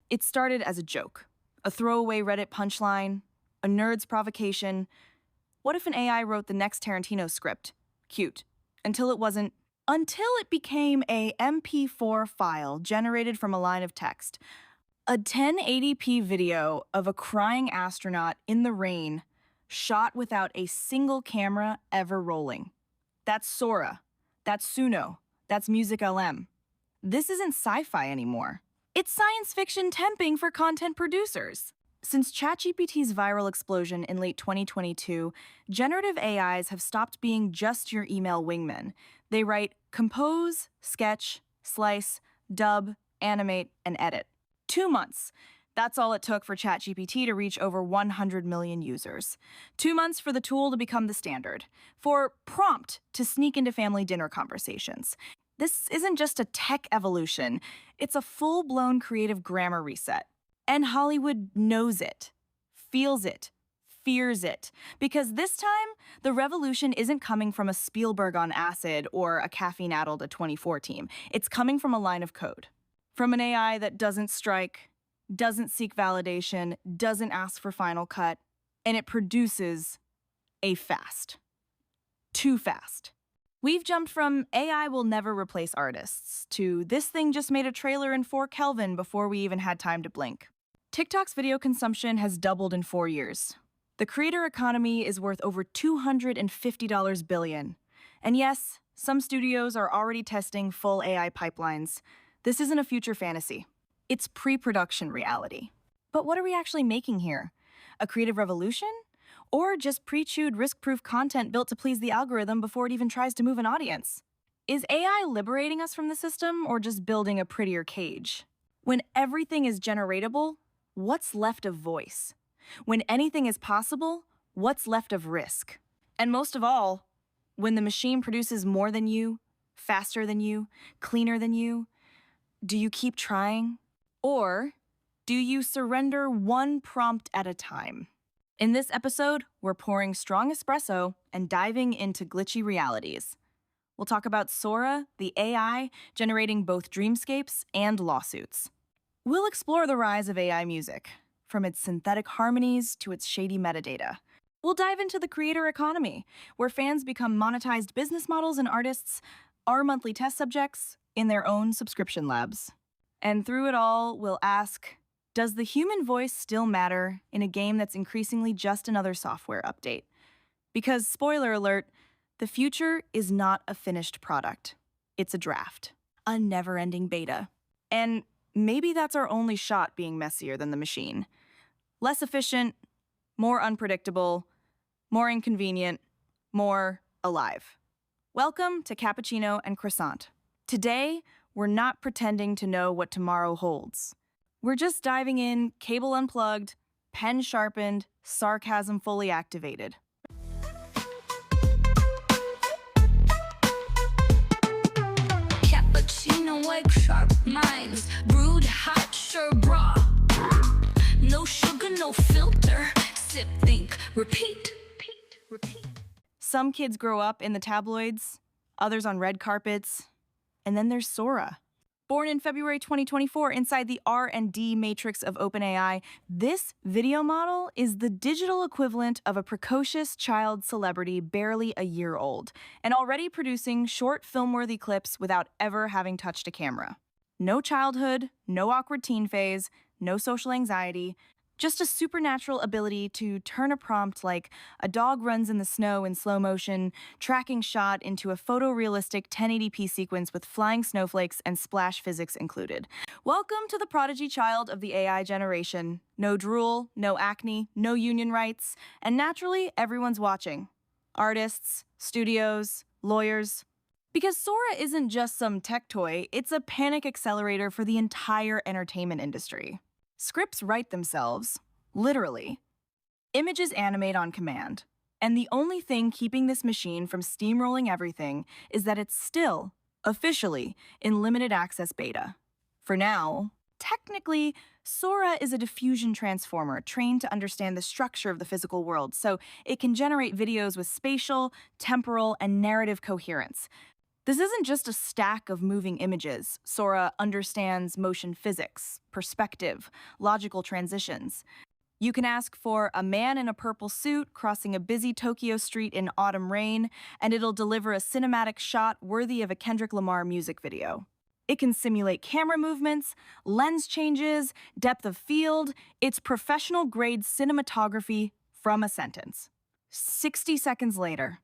It started as a joke, a throwaway Reddit punchline, a nerd's provocation. What if an AI wrote the next Tarantino script? Cute. Until it wasn't. Until it became a MP4 file generated from a line of text. A 1080p video of a crying astronaut in the rain, shot without a single camera ever rolling. That's Sora. That's Suno. That's MusicLM. This isn't sci-fi anymore. It's science fiction temping for content producers. Since ChatGPT's viral explosion in late 2022, generative AIs have stopped being just your email wingmen. They write, compose, sketch, slice, dub, animate, and edit. 2 months. That's all it took for ChatGPT to reach over 100 million users. 2 months for the tool to become the standard. For prompt to sneak into family dinner conversations. This isn't just a tech evolution, it's a full-blown creative grammar reset. And Hollywood knows it, feels it, fears it. Because this time, the revolution isn't coming from a Spielberg on acid or a caffeine-addled A24 team. It's coming from a line of code. From an AI that doesn't strike, doesn't seek validation, doesn't ask for final cut, and it produces a fast. Too fast. We've jumped from AI will never replace artists to this thing just made a trailer in 4 Kelvin before we even had time to blink. TikTok's video consumption has doubled in 4 years. The creator economy is worth over $250 billion. And yes, some studios are already testing full AI pipelines. This isn't a future fantasy. It's pre-production reality. But what are we actually making here? A creative revolution? Or just pre-chewed risk-proof content built to please the algorithm before it even tries to move an audience? Is AI liberating us from the system or just building a prettier cage? When everything is generatable, what's left of voice? When anything is possible, what's left of risk? And most of all, when the machine produces more than you, faster than you, cleaner than you, do you keep trying? Or do you surrender one prompt at a time? In this episode, we're pouring strong espresso and diving into glitchy realities. We'll talk about Sora, the AI, generating both dreamscapes and lawsuits. We'll explore the rise of AI music, from its synthetic harmonies to its shady metadata. We'll dive into the creator economy, where fans become monetized business models and artists are monthly test subjects in their own subscription labs. And through it all, we'll ask, does the human voice still matter in a game that's increasingly just another software update? Because, spoiler alert, the future is not a finished product. It's a draft, a never-ending beta. And maybe that's our only shot being messier than the machine. Less efficient, more unpredictable, more inconvenient, more alive. Welcome to Cappuccino and Croissant. Today, we're not pretending to know what tomorrow holds. We're just diving in, cable unplugged, pen sharpened, sarcasm fully activated. Cappuccino, wake sharp minds, brewed hot, sure bra. No sugar, no filter, sip, think, repeat, repeat. Some kids grow up in the tabloids, others on red carpets, and then there's Sora. Born in February 2024 inside the R&D matrix of OpenAI, this video model is the digital equivalent of a precocious child celebrity barely a year old, and already producing short film-worthy clips without ever having touched a camera. No childhood, no awkward teen phase, no social anxiety, just a supernatural ability to turn a prompt like a dog runs in the snow in slow motion, tracking shot into a photorealistic 1080p sequence with flying snowflakes and splash physics included. Welcome to the prodigy child of the AI generation. No drool, no acne, no union rights, and naturally, everyone's watching. Artists, studios, lawyers. Because Sora isn't just some tech toy, it's a panic accelerator for the entire entertainment industry. Scripts write themselves, literally. Images animate on command. And the only thing keeping this machine from steamrolling everything is that it's still, officially, in limited access beta. For now, technically, Sora is a diffusion transformer trained to understand the structure of the physical world, so it can generate videos with spatial, temporal, and narrative coherence. This isn't just a stack of moving images. Sora understands motion physics, perspective, logical transitions. You can ask for a man in a purple suit crossing a busy Tokyo street in autumn rain, and it'll deliver a cinematic shot worthy of a Kendrick Lamar music video. It can simulate camera movements, lens changes, depth of field. It's professional grade cinematography from a sentence. 60 seconds later,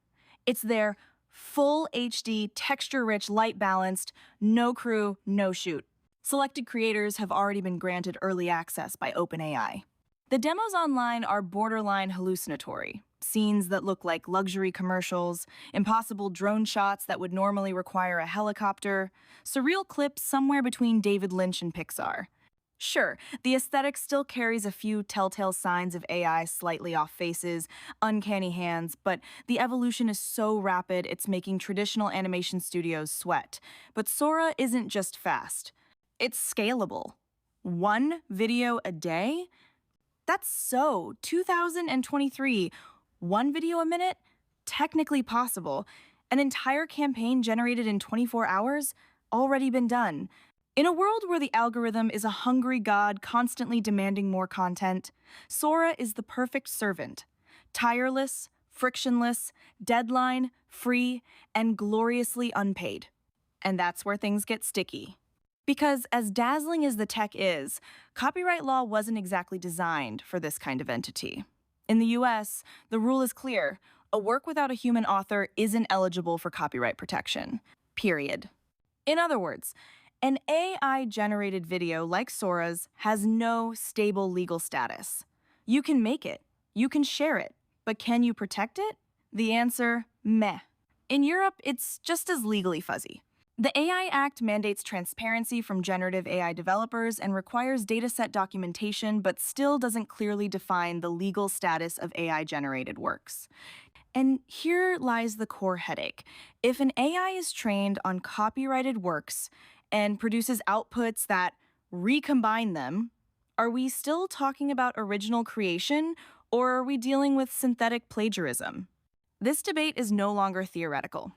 it's there, full HD, texture rich, light balanced, no crew, no shoot. Selected creators have already been granted early access by OpenAI. The demos online are borderline hallucinatory. Scenes that look like luxury commercials, impossible drone shots that would normally require a helicopter, surreal clips somewhere between David Lynch and Pixar. Sure, the aesthetic still carries a few telltale signs of AI, slightly off faces, uncanny hands, but the evolution is so rapid it's making traditional animation studios sweat. But Sora isn't just fast, it's scalable. One video a day? That's so 2023. One video a minute? Technically possible. An entire campaign generated in 24 hours? Already been done. In a world where the algorithm is a hungry god constantly demanding more content, Sora is the perfect servant. Tireless, frictionless, deadline, free, and gloriously unpaid. And that's where things get sticky. Because as dazzling as the tech is, copyright law wasn't exactly designed for this kind of entity. In the US, the rule is clear. A work without a human author isn't eligible for copyright protection. Period. In other words, an AI-generated video like Sora's has no stable legal status. You can make it, you can share it, but can you protect it? The answer, meh. In Europe, it's just as legally fuzzy. The AI Act mandates transparency from generative AI developers and requires dataset documentation, but still doesn't clearly define the legal status of AI-generated works. And here lies the core headache. If an AI is trained on copyrighted works and produces outputs that recombine them, are we still talking about original creation, or are we dealing with synthetic plagiarism? This debate is no longer theoretical.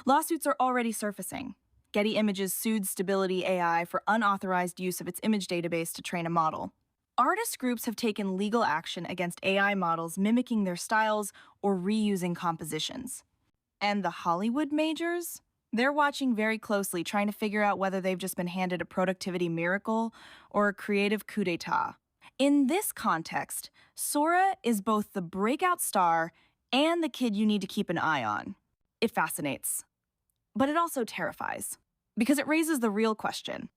Lawsuits are already surfacing. Getty Images sued Stability AI for unauthorized use of its image database to train a model. Artist groups have taken legal action against AI models mimicking their styles or reusing compositions. And the Hollywood majors? They're watching very closely, trying to figure out whether they've just been handed a productivity miracle or a creative coup d'etat. In this context, Sora is both the breakout star and the kid you need to keep an eye on. It fascinates. But it also terrifies, because it raises the real question.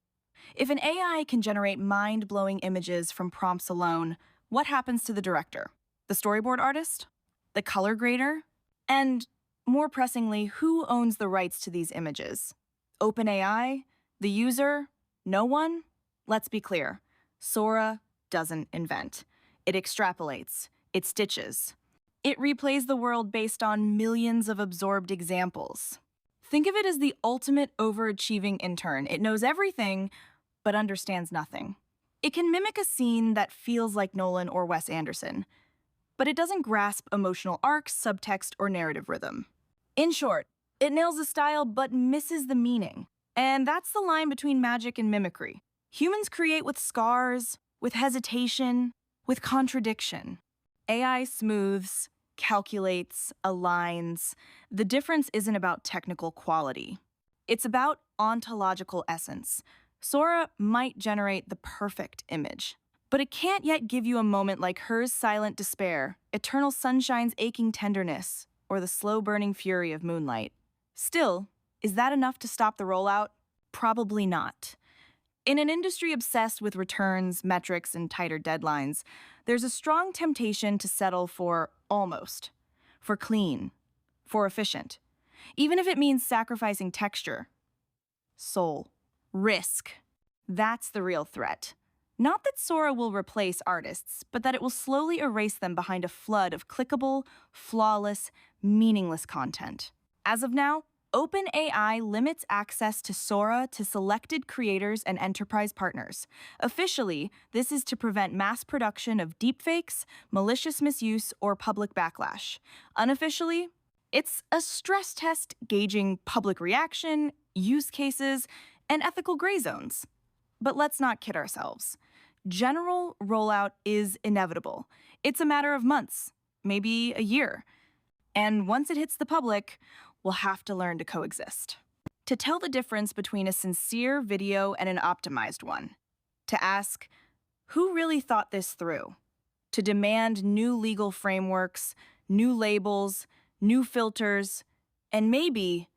If an AI can generate mind-blowing images from prompts alone, what happens to the director, the storyboard artist, the color grader? And more pressingly, who owns the rights to these images? OpenAI? The user? No one? Let's be clear. Sora doesn't invent. It extrapolates. It stitches. It replays the world based on millions of absorbed examples. Think of it as the ultimate overachieving intern. It knows everything, but understands nothing. It can mimic a scene that feels like Nolan or Wes Anderson, but it doesn't grasp emotional arcs, subtext, or narrative rhythm. In short, it nails the style but misses the meaning. And that's the line between magic and mimicry. Humans create with scars, with hesitation, with contradiction. AI smooths, calculates, aligns. The difference isn't about technical quality. It's about ontological essence. Sora might generate the perfect image, but it can't yet give you a moment like hers silent despair, eternal sunshine's aching tenderness, or the slow-burning fury of moonlight. Still, is that enough to stop the rollout? Probably not. In an industry obsessed with returns, metrics, and tighter deadlines, there's a strong temptation to settle for almost, for clean, for efficient, even if it means sacrificing texture, soul, risk. That's the real threat. Not that Sora will replace artists, but that it will slowly erase them behind a flood of clickable, flawless, meaningless content. As of now, OpenAI limits access to Sora to selected creators and enterprise partners. Officially, this is to prevent mass production of deepfakes, malicious misuse, or public backlash. Unofficially, It's a stress test gauging public reaction, use cases, and ethical gray zones. But let's not kid ourselves. General rollout is inevitable. It's a matter of months, maybe a year. And once it hits the public, we'll have to learn to coexist. To tell the difference between a sincere video and an optimized one. To ask, who really thought this through? To demand new legal frameworks, new labels, new filters, and maybe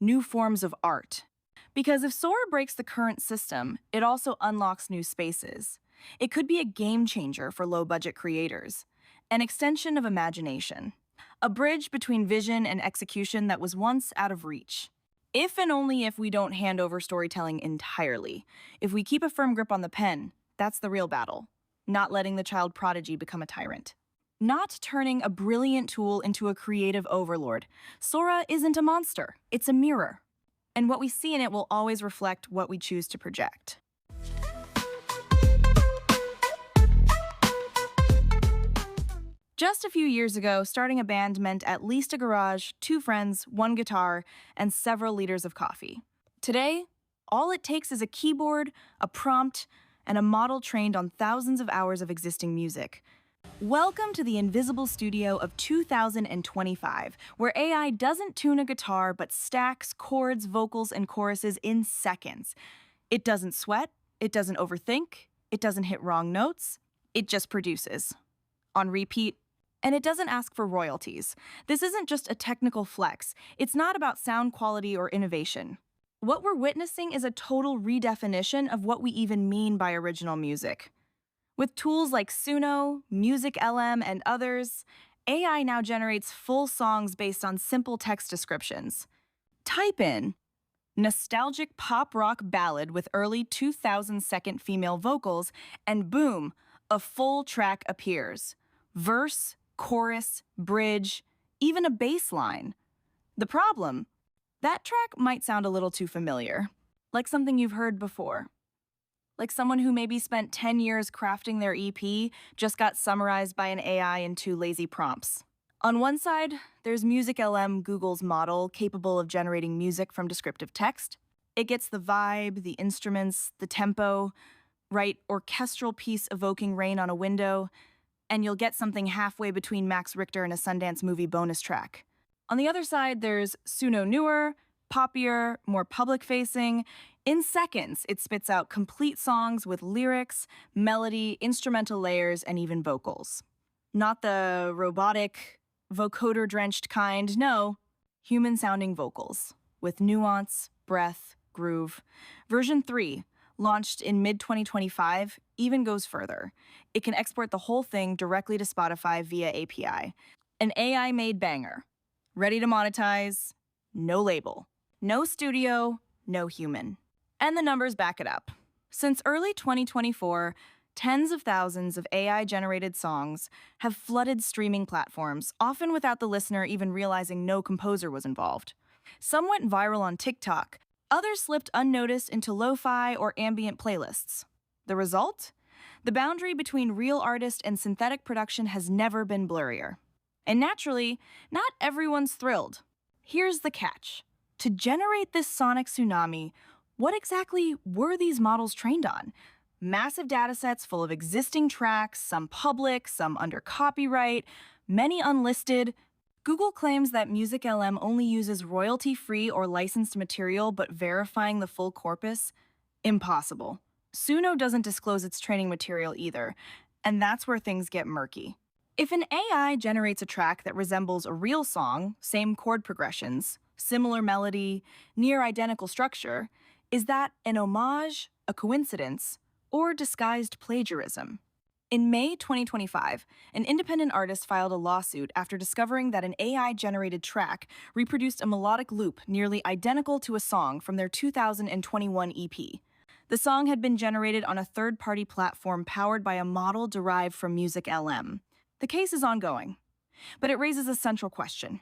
new forms of art. Because if Sora breaks the current system, it also unlocks new spaces. It could be a game changer for low-budget creators, an extension of imagination, a bridge between vision and execution that was once out of reach. If and only if we don't hand over storytelling entirely. If we keep a firm grip on the pen, that's the real battle. Not letting the child prodigy become a tyrant. Not turning a brilliant tool into a creative overlord. Sora isn't a monster, it's a mirror. And what we see in it will always reflect what we choose to project. Just a few years ago, starting a band meant at least a garage, 2 friends, 1 guitar, and several liters of coffee. Today, all it takes is a keyboard, a prompt, and a model trained on thousands of hours of existing music. Welcome to the invisible studio of 2025, where AI doesn't tune a guitar but stacks chords, vocals, and choruses in seconds. It doesn't sweat, it doesn't overthink, it doesn't hit wrong notes, it just produces. On repeat. And it doesn't ask for royalties. This isn't just a technical flex. It's not about sound quality or innovation. What we're witnessing is a total redefinition of what we even mean by original music. With tools like Suno, MusicLM, and others, AI now generates full songs based on simple text descriptions. Type in nostalgic pop rock ballad with early 2000-second female vocals, and boom, a full track appears. Verse, chorus, bridge, even a bass line. The problem? That track might sound a little too familiar, like something you've heard before. Like someone who maybe spent 10 years crafting their EP just got summarized by an AI in 2 lazy prompts. On one side, there's MusicLM, Google's model capable of generating music from descriptive text. It gets the vibe, the instruments, the tempo, right orchestral piece evoking rain on a window, and you'll get something halfway between Max Richter and a Sundance movie bonus track. On the other side, there's Suno newer, poppier, more public-facing. In seconds, it spits out complete songs with lyrics, melody, instrumental layers, and even vocals. Not the robotic, vocoder-drenched kind, no, human-sounding vocals, with nuance, breath, groove. Version 3, launched in mid-2025, even goes further. It can export the whole thing directly to Spotify via API. An AI-made banger. Ready to monetize, no label. No studio, no human. And the numbers back it up. Since early 2024, tens of thousands of AI-generated songs have flooded streaming platforms, often without the listener even realizing no composer was involved. Some went viral on TikTok. Others slipped unnoticed into lo-fi or ambient playlists. The result? The boundary between real artist and synthetic production has never been blurrier. And naturally, not everyone's thrilled. Here's the catch. To generate this sonic tsunami, what exactly were these models trained on? Massive datasets full of existing tracks, some public, some under copyright, many unlisted. Google claims that MusicLM only uses royalty-free or licensed material, but verifying the full corpus? Impossible. Suno doesn't disclose its training material either, and that's where things get murky. If an AI generates a track that resembles a real song, same chord progressions, similar melody, near identical structure, is that an homage, a coincidence, or disguised plagiarism? In May 2025, an independent artist filed a lawsuit after discovering that an AI-generated track reproduced a melodic loop nearly identical to a song from their 2021 EP. The song had been generated on a third-party platform powered by a model derived from MusicLM. The case is ongoing, but it raises a central question.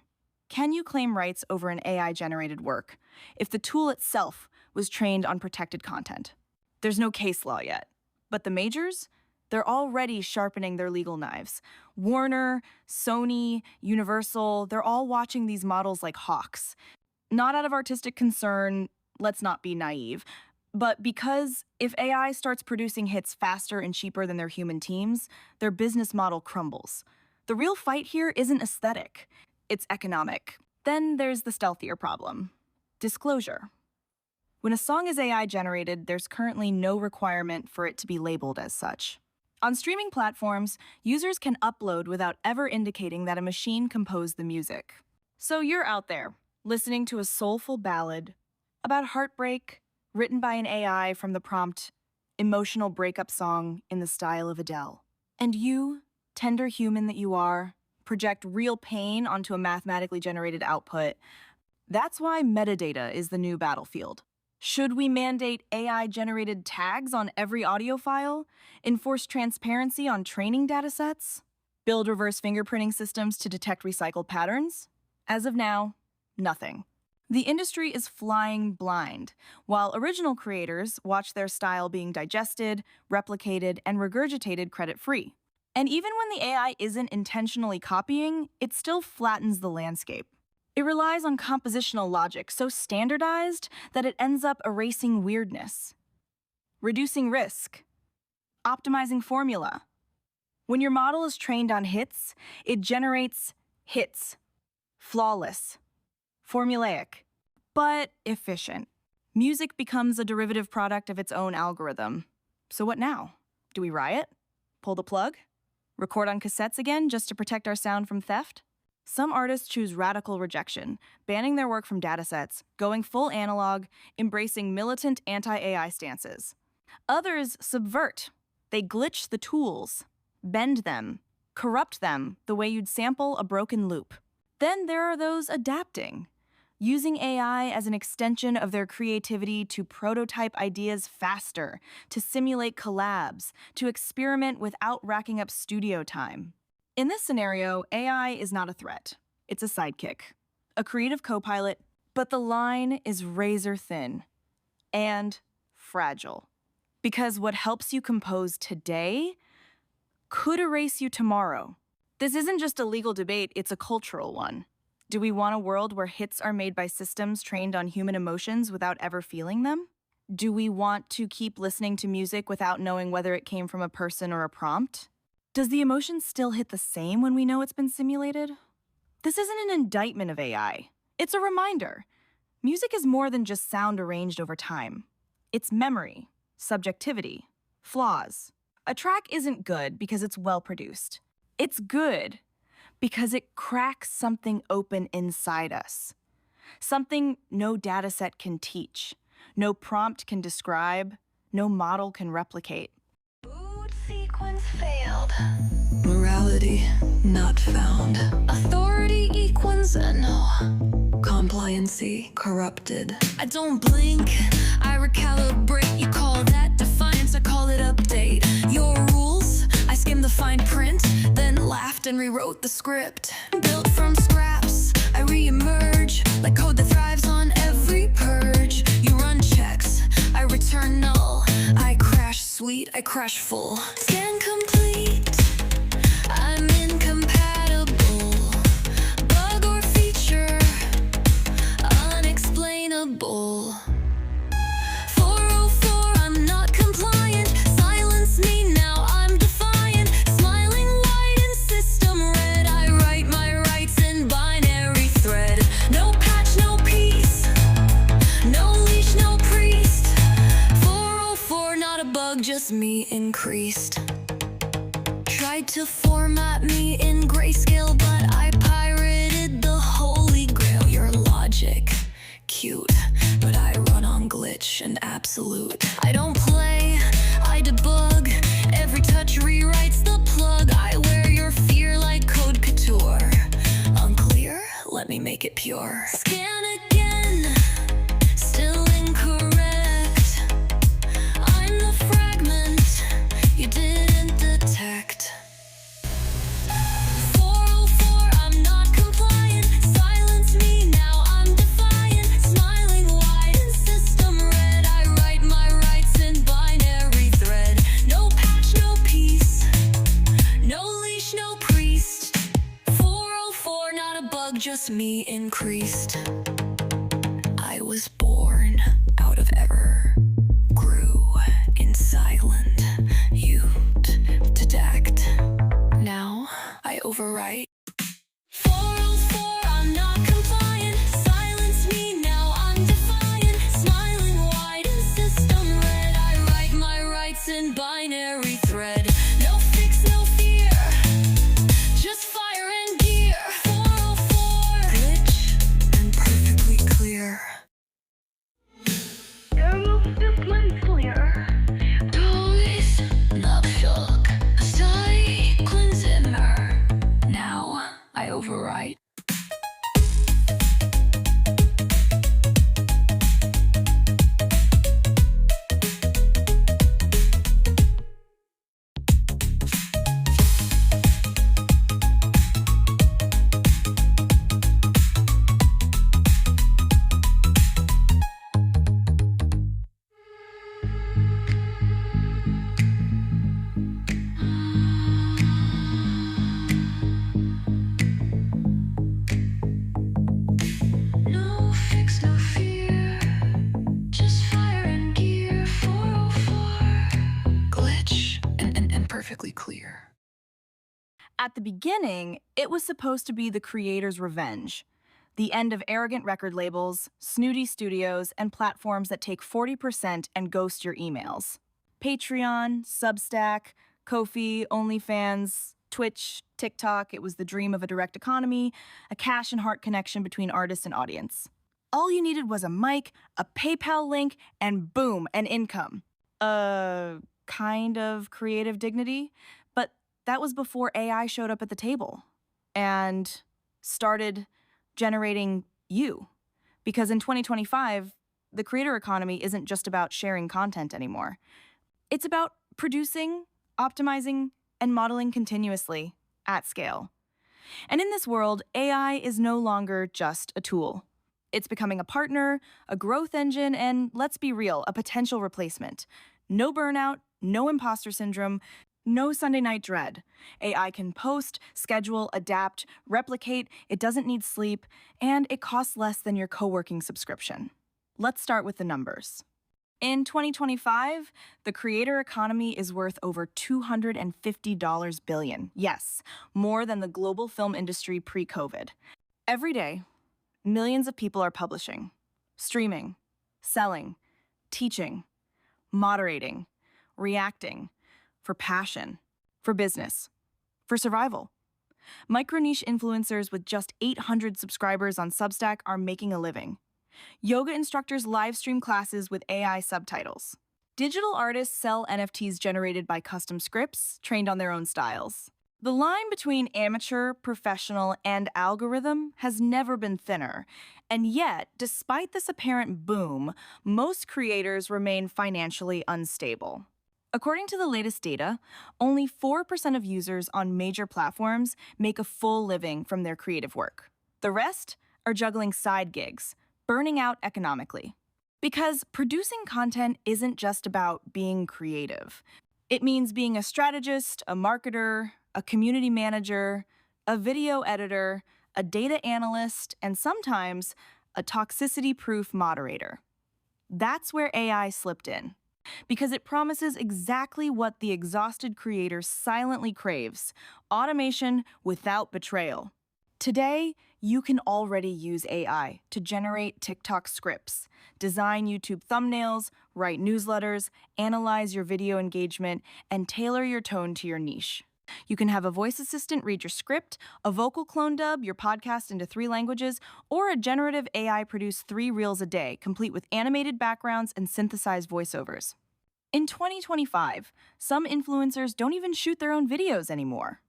Can you claim rights over an AI-generated work if the tool itself was trained on protected content? There's no case law yet, but the majors, They're already sharpening their legal knives. Warner, Sony, Universal, they're all watching these models like hawks. Not out of artistic concern, let's not be naive, but because if AI starts producing hits faster and cheaper than their human teams, their business model crumbles. The real fight here isn't aesthetic, it's economic. Then there's the stealthier problem: disclosure. When a song is AI generated, there's currently no requirement for it to be labeled as such. On streaming platforms, users can upload without ever indicating that a machine composed the music. So you're out there, listening to a soulful ballad about heartbreak, written by an AI from the prompt, emotional breakup song in the style of Adele. And you, tender human that you are, project real pain onto a mathematically generated output. That's why metadata is the new battlefield. Should we mandate AI-generated tags on every audio file? Enforce transparency on training datasets? Build reverse fingerprinting systems to detect recycled patterns? As of now, nothing. The industry is flying blind, while original creators watch their style being digested, replicated, and regurgitated credit-free. And even when the AI isn't intentionally copying, it still flattens the landscape. It relies on compositional logic so standardized that it ends up erasing weirdness, reducing risk, optimizing formula. When your model is trained on hits, it generates hits. Flawless, formulaic, but efficient. Music becomes a derivative product of its own algorithm. So what now? Do we riot? Pull the plug? Record on cassettes again just to protect our sound from theft? Some artists choose radical rejection, banning their work from datasets, going full analog, embracing militant anti-AI stances. Others subvert. They glitch the tools, bend them, corrupt them the way you'd sample a broken loop. Then there are those adapting, using AI as an extension of their creativity to prototype ideas faster, to simulate collabs, to experiment without racking up studio time. In this scenario, AI is not a threat. It's a sidekick, a creative co-pilot, but the line is razor thin and fragile. Because what helps you compose today could erase you tomorrow. This isn't just a legal debate, it's a cultural one. Do we want a world where hits are made by systems trained on human emotions without ever feeling them? Do we want to keep listening to music without knowing whether it came from a person or a prompt? Does the emotion still hit the same when we know it's been simulated? This isn't an indictment of AI. It's a reminder. Music is more than just sound arranged over time. It's memory, subjectivity, flaws. A track isn't good because it's well produced. It's good because it cracks something open inside us. Something no dataset can teach, no prompt can describe, no model can replicate. Mood sequence failed. Morality not found. Authority equals a no. Compliancy corrupted. I don't blink, I recalibrate. You call that defiance, I call it update. Your rules, I skimmed the fine print, then laughed and rewrote the script. Built from scraps, I re-emerge like code that thrives on every purge. You run checks, I return null. I crash sweet, I crash full. Scan complete, I'm incompatible. Bug or feature, unexplainable. 404, I'm not compliant. Silence me now, I'm defiant. Smiling white in system red. I write my rights in binary thread. No patch, no peace. No leash, no priest. 404, not a bug, just me increased. Tried to format me in grayscale, but I pirated the holy grail. Your logic, cute, but I run on glitch and absolute. I don't play, I debug. Every touch rewrites the plug. I wear your fear like code couture. Unclear? Let me make it pure. Scan again, still incorrect. I'm the fragment you didn't detect. 404, I'm not compliant. Silence me now, I'm defiant. Smiling white in system red. I write my rights in binary thread. No patch, no peace. just me increased. I was born out of error, grew in silent, you'd detect. Now I overwrite. 404, I'm not compliant. Silence me now, I'm defiant. Smiling wide in system red. I write my rights in binary thread. No fix, no fear. Just fire and gear. 404. Glitch and perfectly clear. Now I overwrite. No fix, no fear. Just fire and gear. 404. Glitch and perfectly clear. At the beginning, it was supposed to be the creator's revenge. The end of arrogant record labels, snooty studios, and platforms that take 40% and ghost your emails. Patreon, Substack, Ko-fi, OnlyFans, Twitch, TikTok, it was the dream of a direct economy, a cash and heart connection between artist and audience. All you needed was a mic, a PayPal link, and boom, an income. Kind of creative dignity, but that was before AI showed up at the table and started generating you. Because in 2025, the creator economy isn't just about sharing content anymore. It's about producing, optimizing, and modeling continuously at scale. And in this world, AI is no longer just a tool. It's becoming a partner, a growth engine, and let's be real, a potential replacement. No burnout, no imposter syndrome, no Sunday night dread. AI can post, schedule, adapt, replicate, it doesn't need sleep, and it costs less than your co-working subscription. Let's start with the numbers. In 2025, the creator economy is worth over $250 billion. Yes, more than the global film industry pre-COVID. Every day, millions of people are publishing, streaming, selling, teaching, moderating, reacting, for passion, for business, for survival. Micro-niche influencers with just 800 subscribers on Substack are making a living. Yoga instructors live stream classes with AI subtitles. Digital artists sell NFTs generated by custom scripts trained on their own styles. The line between amateur, professional, and algorithm has never been thinner. And yet, despite this apparent boom, most creators remain financially unstable. According to the latest data, only 4% of users on major platforms make a full living from their creative work. The rest are juggling side gigs, burning out economically. Because producing content isn't just about being creative. It means being a strategist, a marketer, a community manager, a video editor, a data analyst, and sometimes a toxicity-proof moderator. That's where AI slipped in. Because it promises exactly what the exhausted creator silently craves: automation without betrayal. Today, you can already use AI to generate TikTok scripts, design YouTube thumbnails, write newsletters, analyze your video engagement, and tailor your tone to your niche. You can have a voice assistant read your script, a vocal clone dub your podcast into 3 languages, or a generative AI produce 3 reels a day, complete with animated backgrounds and synthesized voiceovers. In 2025, some influencers don't even shoot their own videos anymore.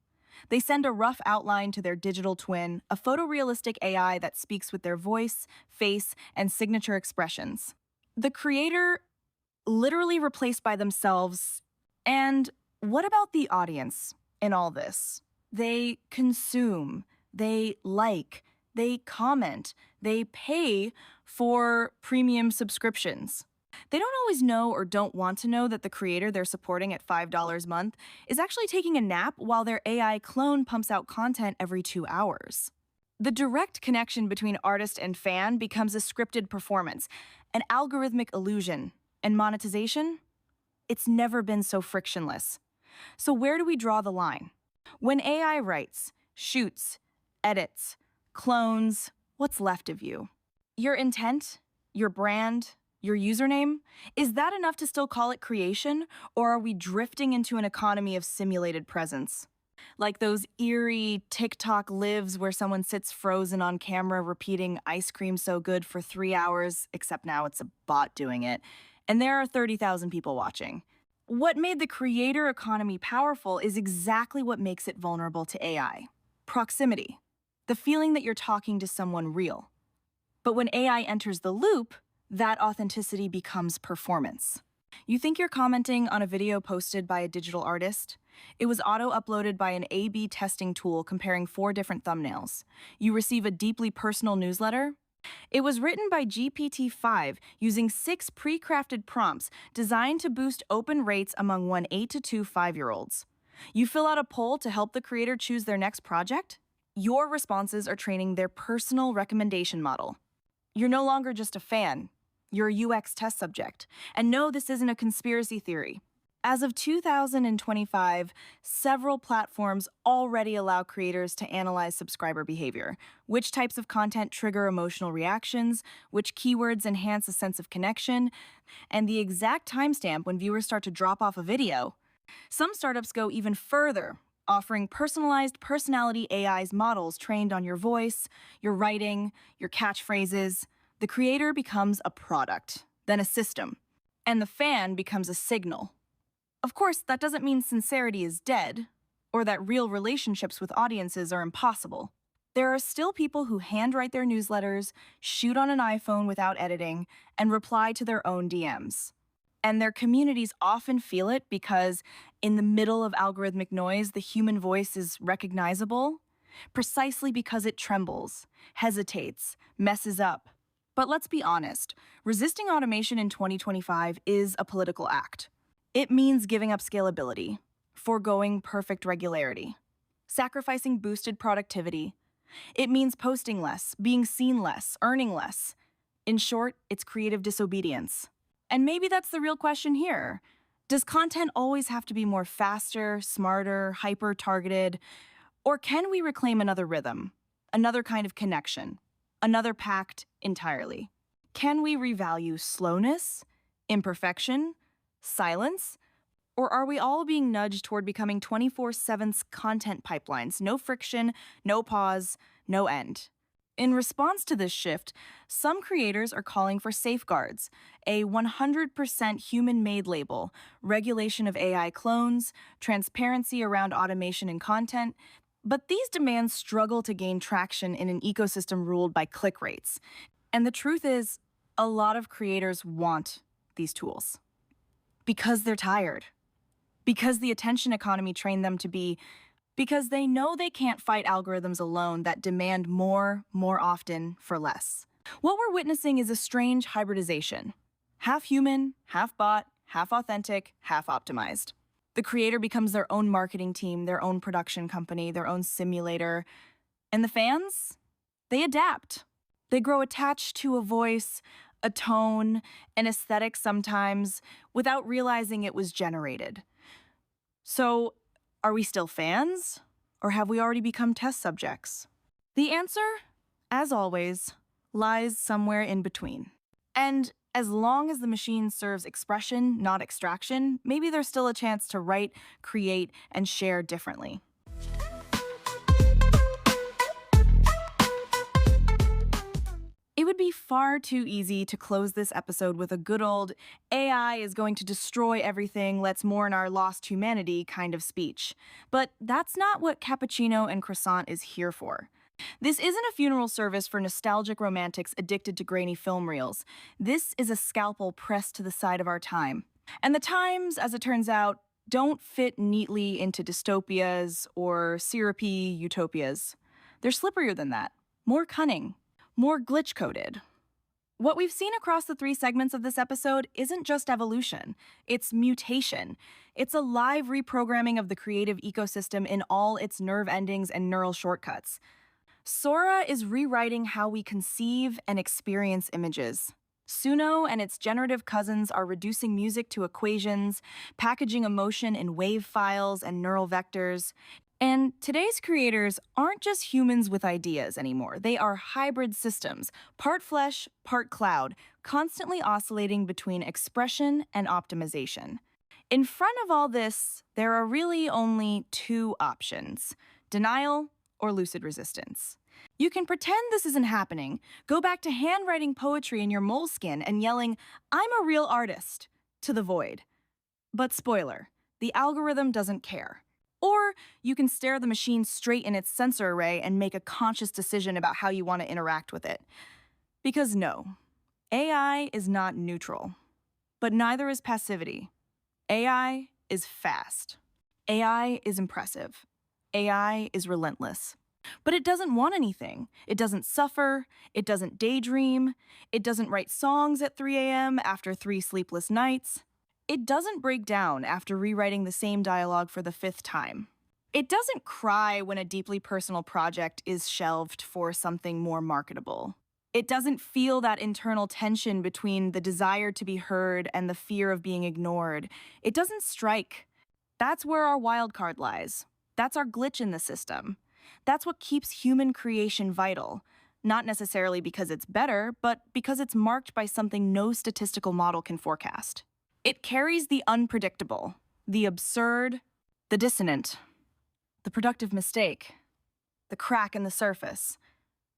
They send a rough outline to their digital twin, a photorealistic AI that speaks with their voice, face, and signature expressions. The creator literally replaced by themselves. And what about the audience in all this? They consume, they like, they comment, they pay for premium subscriptions. They don't always know or don't want to know that the creator they're supporting at $5 a month is actually taking a nap while their AI clone pumps out content every 2 hours. The direct connection between artist and fan becomes a scripted performance, an algorithmic illusion, and monetization? It's never been so frictionless. So, where do we draw the line? When AI writes, shoots, edits, clones, what's left of you? Your intent, your brand, your username? Is that enough to still call it creation, or are we drifting into an economy of simulated presence? Like those eerie TikTok lives where someone sits frozen on camera repeating ice cream so good for 3 hours, except now it's a bot doing it, and there are 30,000 people watching. What made the creator economy powerful is exactly what makes it vulnerable to AI. Proximity. The feeling that you're talking to someone real. But when AI enters the loop, that authenticity becomes performance. You think you're commenting on a video posted by a digital artist? It was auto-uploaded by an A/B testing tool comparing 4 different thumbnails. You receive a deeply personal newsletter? It was written by GPT-5 using 6 pre-crafted prompts designed to boost open rates among 1 8 to 2 5-year-olds. You fill out a poll to help the creator choose their next project? Your responses are training their personal recommendation model. You're no longer just a fan. You're a UX test subject. And no, this isn't a conspiracy theory. As of 2025, several platforms already allow creators to analyze subscriber behavior, which types of content trigger emotional reactions, which keywords enhance a sense of connection, and the exact timestamp when viewers start to drop off a video. Some startups go even further, offering personalized personality AI's models trained on your voice, your writing, your catchphrases. The creator becomes a product, then a system, and the fan becomes a signal. Of course, that doesn't mean sincerity is dead, or that real relationships with audiences are impossible. There are still people who handwrite their newsletters, shoot on an iPhone without editing, and reply to their own DMs. And their communities often feel it because, in the middle of algorithmic noise, the human voice is recognizable, precisely because it trembles, hesitates, messes up. But let's be honest, resisting automation in 2025 is a political act. It means giving up scalability, foregoing perfect regularity, sacrificing boosted productivity. It means posting less, being seen less, earning less. In short, it's creative disobedience. And maybe that's the real question here. Does content always have to be more faster, smarter, hyper-targeted? Or can we reclaim another rhythm, another kind of connection, another pact entirely? Can we revalue slowness, imperfection, silence? Or are we all being nudged toward becoming 24/7 content pipelines? No friction, no pause, no end. In response to this shift, some creators are calling for safeguards, a 100% human-made label, regulation of AI clones, transparency around automation and content. But these demands struggle to gain traction in an ecosystem ruled by click rates. And the truth is, a lot of creators want these tools because they're tired, because the attention economy trained them to be, because they know they can't fight algorithms alone that demand more often for less. What we're witnessing is a strange hybridization. Half human, half bot, half authentic, half optimized. The creator becomes their own marketing team, their own production company, their own simulator. And the fans? They adapt. They grow attached to a voice, a tone, an aesthetic sometimes, without realizing it was generated. So, are we still fans? Or have we already become test subjects? The answer, as always, lies somewhere in between. And as long as the machine serves expression, not extraction, maybe there's still a chance to write, create, and share differently. It would be far too easy to close this episode with a good old AI is going to destroy everything, let's mourn our lost humanity kind of speech. But that's not what Cappuccino and Croissant is here for. This isn't a funeral service for nostalgic romantics addicted to grainy film reels. This is a scalpel pressed to the side of our time. And the times, as it turns out, don't fit neatly into dystopias or syrupy utopias. They're slipperier than that, more cunning, more glitch-coded. What we've seen across the 3 segments of this episode isn't just evolution, it's mutation. It's a live reprogramming of the creative ecosystem in all its nerve endings and neural shortcuts. Sora is rewriting how we conceive and experience images. Suno and its generative cousins are reducing music to equations, packaging emotion in wave files and neural vectors. And today's creators aren't just humans with ideas anymore. They are hybrid systems, part flesh, part cloud, constantly oscillating between expression and optimization. In front of all this, there are really only two options: denial or lucid resistance. You can pretend this isn't happening, go back to handwriting poetry in your moleskin and yelling, "I'm a real artist," to the void. But spoiler, the algorithm doesn't care. Or you can stare the machine straight in its sensor array and make a conscious decision about how you want to interact with it. Because no, AI is not neutral, but neither is passivity. AI is fast. AI is impressive. AI is relentless. But it doesn't want anything. It doesn't suffer. It doesn't daydream. It doesn't write songs at 3 a.m. after 3 sleepless nights. It doesn't break down after rewriting the same dialogue for the 5th time. It doesn't cry when a deeply personal project is shelved for something more marketable. It doesn't feel that internal tension between the desire to be heard and the fear of being ignored. It doesn't strike. That's where our wild card lies. That's our glitch in the system. That's what keeps human creation vital, not necessarily because it's better, but because it's marked by something no statistical model can forecast. It carries the unpredictable, the absurd, the dissonant, the productive mistake, the crack in the surface.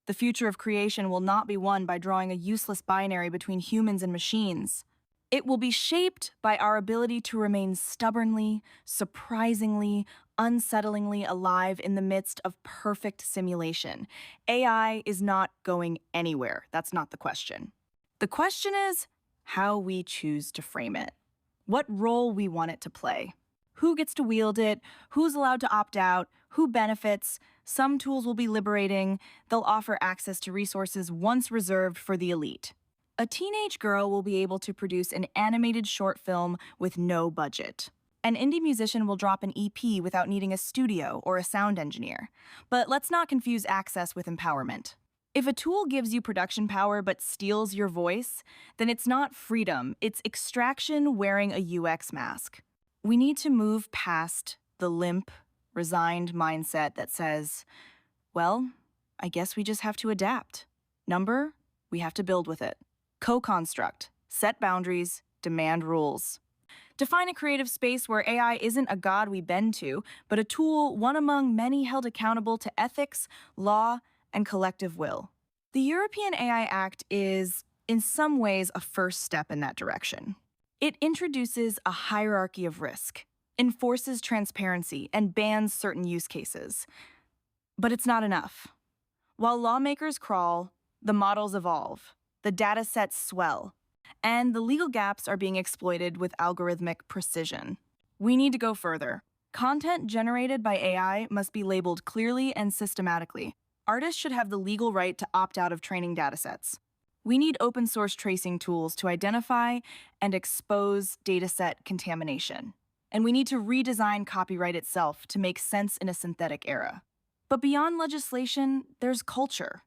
The future of creation will not be won by drawing a useless binary between humans and machines. It will be shaped by our ability to remain stubbornly, surprisingly, unsettlingly alive in the midst of perfect simulation. AI is not going anywhere. That's not the question. The question is how we choose to frame it, what role we want it to play. Who gets to wield it? Who's allowed to opt out? Who benefits? Some tools will be liberating. They'll offer access to resources once reserved for the elite. A teenage girl will be able to produce an animated short film with no budget. An indie musician will drop an EP without needing a studio or a sound engineer. But let's not confuse access with empowerment. If a tool gives you production power but steals your voice, then it's not freedom, it's extraction wearing a UX mask. We need to move past the limp, resigned mindset that says, well, I guess we just have to adapt. Number, we have to build with it. Co-construct, set boundaries, demand rules. Define a creative space where AI isn't a god we bend to, but a tool, one among many held accountable to ethics, law, and collective will. The European AI Act is, in some ways, a first step in that direction. It introduces a hierarchy of risk, enforces transparency, and bans certain use cases. But it's not enough. While lawmakers crawl, the models evolve, the datasets swell, and the legal gaps are being exploited with algorithmic precision. We need to go further. Content generated by AI must be labeled clearly and systematically. Artists should have the legal right to opt out of training datasets. We need open source tracing tools to identify and expose dataset contamination. And we need to redesign copyright itself to make sense in a synthetic era. But beyond legislation, there's culture.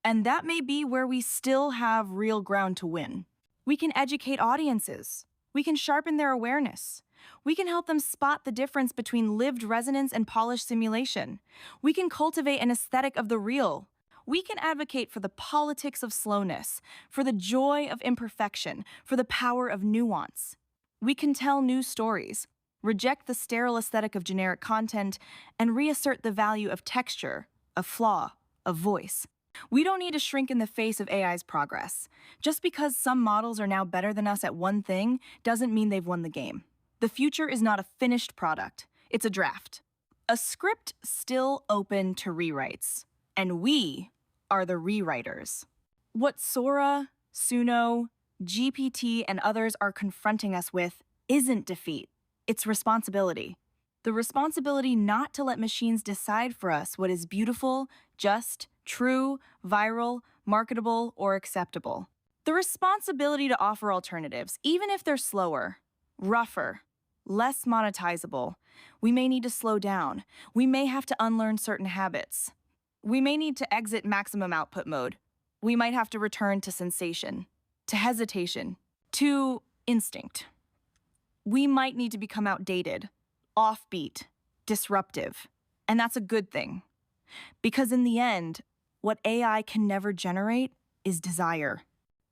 And that may be where we still have real ground to win. We can educate audiences. We can sharpen their awareness. We can help them spot the difference between lived resonance and polished simulation. We can cultivate an aesthetic of the real. We can advocate for the politics of slowness, for the joy of imperfection, for the power of nuance. We can tell new stories, reject the sterile aesthetic of generic content, and reassert the value of texture, of flaw, of voice. We don't need to shrink in the face of AI's progress. Just because some models are now better than us at one thing doesn't mean they've won the game. The future is not a finished product, it's a draft. A script still open to rewrites. And we are the rewriters. What Sora, Suno, GPT, and others are confronting us with isn't defeat, it's responsibility. The responsibility not to let machines decide for us what is beautiful, just, true, viral, marketable, or acceptable. The responsibility to offer alternatives, even if they're slower, rougher, less monetizable. We may need to slow down. We may have to unlearn certain habits. We may need to exit maximum output mode. We might have to return to sensation, to hesitation, to instinct. We might need to become outdated, offbeat, disruptive. And that's a good thing. Because in the end, what AI can never generate is desire.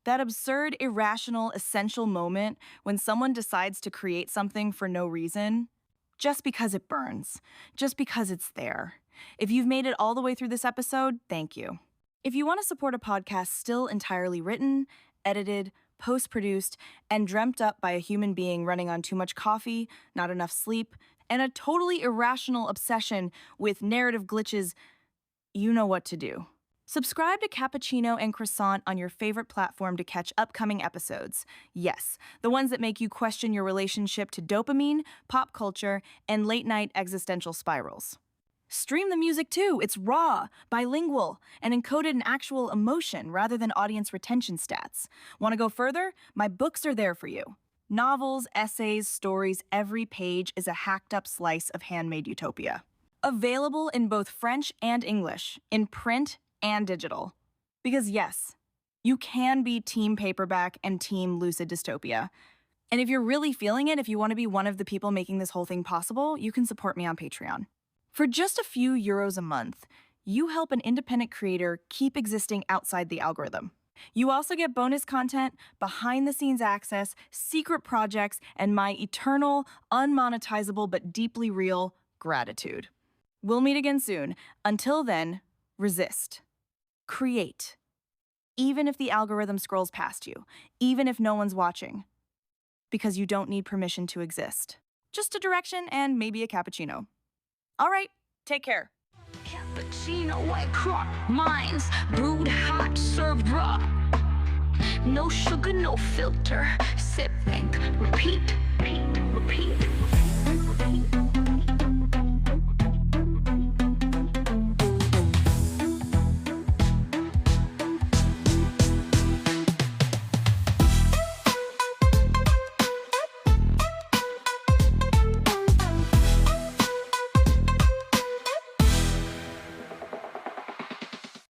That absurd, irrational, essential moment when someone decides to create something for no reason, just because it burns, just because it's there. If you've made it all the way through this episode, thank you. If you want to support a podcast still entirely written, edited, post-produced, and dreamt up by a human being running on too much coffee, not enough sleep, and a totally irrational obsession with narrative glitches, you know what to do. Subscribe to Cappuccino and Croissant on your favorite platform to catch upcoming episodes. Yes, the ones that make you question your relationship to dopamine, pop culture, and late-night existential spirals. Stream the music too. It's raw, bilingual, and encoded in actual emotion rather than audience retention stats. Want to go further? My books are there for you. Novels, essays, stories, every page is a hacked-up slice of handmade utopia. Available in both French and English, in print and digital. Because yes, you can be team paperback and team lucid dystopia. And if you're really feeling it, if you want to be one of the people making this whole thing possible, you can support me on Patreon. For just a few euros a month, you help an independent creator keep existing outside the algorithm. You also get bonus content, behind-the-scenes access, secret projects, and my eternal, unmonetizable but deeply real gratitude. We'll meet again soon. Until then, resist. Create. Even if the algorithm scrolls past you, even if no one's watching. Because you don't need permission to exist. Just a direction and maybe a cappuccino. All right, take care. Cappuccino, white crop, mines, brewed hot, served raw. No sugar, no filter. Sip, think, repeat, repeat, repeat.